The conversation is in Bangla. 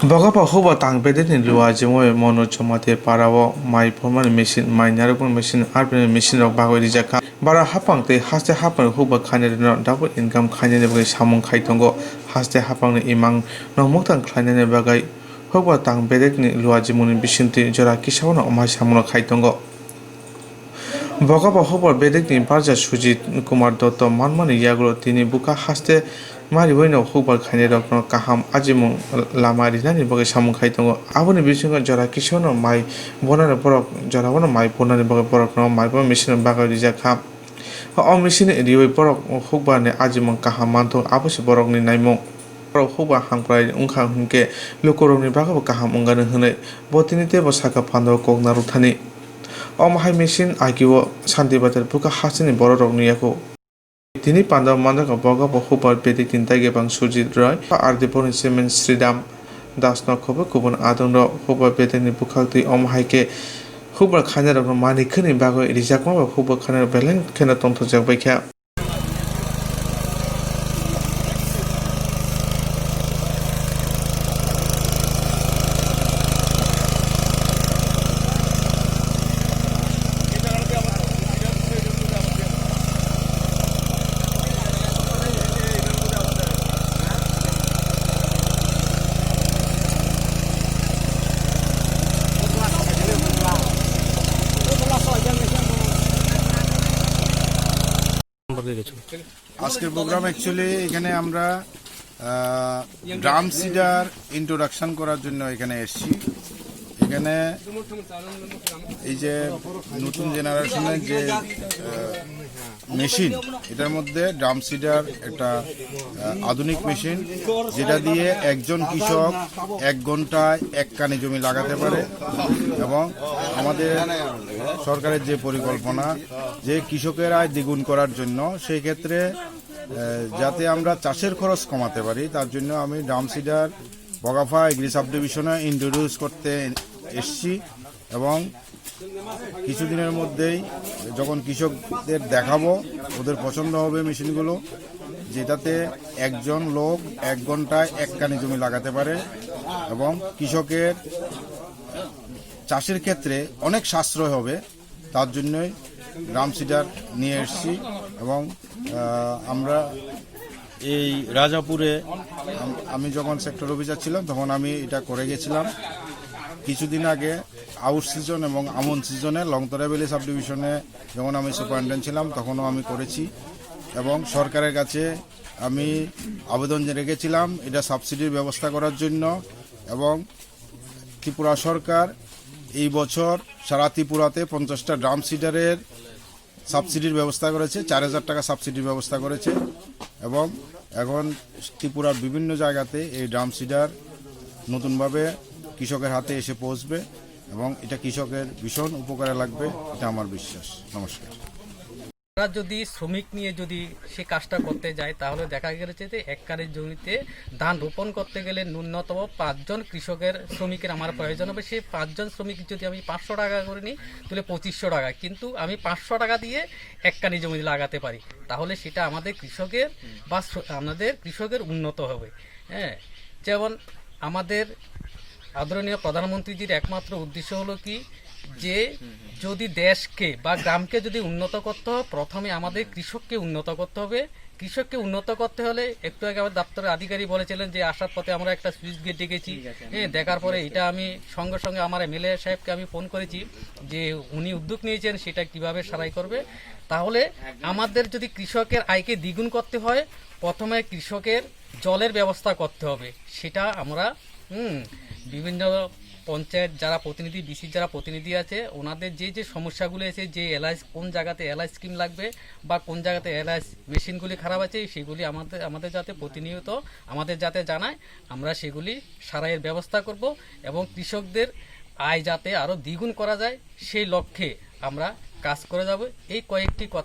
Bogapa huba tang bedin luwa jemo mono chomate parawo mai formal machine mai narukun machine arpin machine rok bagoi rijaka bara hapang te haste hapang huba khane no double income khane ne bagai samung khai tongo haste hapang ne imang no muktang khane ne bagai huba tang bedin luwa jemo ni bisinti jora kisao no omai samung khai tongo Bogapa huba bedin ni parja Sujit Kumar Dotto manmani yagro tini buka haste mari boino hubar khane rok no kaham ajimung lama rinani bagai samung khai tongo aboni bisingo jora kisono mai bonane borok jora bono mai bonane bagai borok no mai bo machine bagai rijaka o machine rioi borok hubar ne ajimung kaham manto abosi borok ni naimung borok hubar hangprai ungkha hunke lokorok ni bagai kaham ungane hune botini te bo saka phando kokna ruthani o mahai machine agiwo santi batar buka hasini borok ni yako Tini pandau mandaka boga hubar bedik tintai bang Sujit Roy ardipon semen Sridam das no khobe kubun adong ro hubar bedik ni bukhakti om haike hubar khane ro mani khani bago rijakma ba hubar khane belen khena tongtho jak baikha আজকের প্রোগ্রাম অ্যাকচুয়ালি এখানে আমরা ড্রাম সিডার ইন্ট্রোডাকশন করার জন্য এখানে এসেছি। এখানে এই যে নতুন জেনারেশনের যে মেশিন, এটার মধ্যে ড্রাম সিডার একটা আধুনিক মেশিন, যেটা দিয়ে একজন কৃষক 1 ঘন্টায় 1 কানি জমি লাগাতে পারে। এবং আমাদের সরকারের যে পরিকল্পনা যে কৃষকের আয় দ্বিগুণ করার জন্য, সেই ক্ষেত্রে যাতে আমরা চাষের খরচ কমাতে পারি, তার জন্য আমি drum seeder Bagafa agri sub ডিভিশনে ইন্ট্রোডিউস করতে এসছি। এবং কিছুদিনের মধ্যেই যখন কৃষকদের দেখাবো, ওদের পছন্দ হবে মেশিনগুলো, যেটাতে একজন লোক 1 ঘন্টায় 1 কানি জমি লাগাতে পারে এবং কৃষকের চাষের ক্ষেত্রে অনেক সাশ্রয় হবে। তার জন্যই ড্রাম সিডার নিয়ে এসেছি। এবং আমরা এই রাজাপুরে আমি যখন সেক্টর অফিসার ছিলাম, তখন আমি এটা করে গেছিলাম। কিছুদিন আগে আউট সিজন এবং আমন সিজনে লংতরা ভ্যালি সাব ডিভিশনে যখন আমি সুপারিনটেন্ডেন্ট ছিলাম, তখনও আমি করেছি। এবং সরকারের কাছে আমি আবেদন রেখেছিলাম এটা সাবসিডির ব্যবস্থা করার জন্য। এবং ত্রিপুরা সরকার এই বছর সারা ত্রিপুরাতে 50টা ড্রাম সিডারের সাবসিডির ব্যবস্থা করেছে, 4000 টাকা সাবসিডির ব্যবস্থা করেছে। এবং এখন ত্রিপুরার বিভিন্ন জায়গাতে এই ড্রাম সিডার নতুনভাবে কৃষকের হাতে এসে পৌঁছবে এবং এটা কৃষকের ভীষণ উপকারে লাগবে, এটা আমার বিশ্বাস। নমস্কার। আমরা যদি শ্রমিক নিয়ে যদি সে কাজটা করতে যায়, তাহলে দেখা গেছে যে 1 কানি জমিতে ধান রোপণ করতে গেলে ন্যূনতম 5 জন কৃষকের শ্রমিকের আমার প্রয়োজন হবে। সেই 5 জন শ্রমিক যদি আমি 500 টাকা করে নিই, তাহলে 2500 টাকা, কিন্তু আমি 500 টাকা দিয়ে 1 কানি জমি লাগাতে পারি। তাহলে সেটা আমাদের কৃষকের বা আমাদের কৃষকের উন্নত হবে। হ্যাঁ, যেমন আমাদের আদরণীয় প্রধানমন্ত্রীজির একমাত্র উদ্দেশ্য হলো কি, যে যদি দেশকে বা গ্রামকে যদি উন্নত করতে হয়, প্রথমে আমাদের কৃষককে উন্নত করতে হবে। কৃষককে উন্নত করতে হলে, একটু আগে আমার দপ্তরের আধিকারিক বলেছিলেন যে আসার পথে আমরা একটা সুইচ গেট ডেকেছি। হ্যাঁ, দেখার পরে এটা আমি সঙ্গে সঙ্গে আমার এমএলএ সাহেবকে আমি ফোন করেছি যে উনি উদ্যোগ নিয়েছেন সেটা কিভাবে সারাই করবে। তাহলে আমাদের যদি কৃষকের আয়কে দ্বিগুণ করতে হয়, প্রথমে কৃষকের জলের ব্যবস্থা করতে হবে। সেটা আমরা বিভিন্ন পঞ্চায়েত যারা প্রতিনিধি, বিসির যারা প্রতিনিধি আছে, ওনাদের যে সমস্যাগুলো আছে, যে এলআই কোন জায়গাতে এলআই স্কিম লাগবে বা কোন জায়গাতে এলআই মেশিনগুলি খারাপ আছে, সেগুলি আমাদের যাতে প্রতিনিয়ত আমাদের যাতে জানায়, আমরা সেগুলি সারাইয়ের ব্যবস্থা করব। এবং কৃষকদের আয় যাতে আরও দ্বিগুণ করা যায়, সেই লক্ষ্যে আমরা কাজ করে যাব। এই কয়েকটি কথা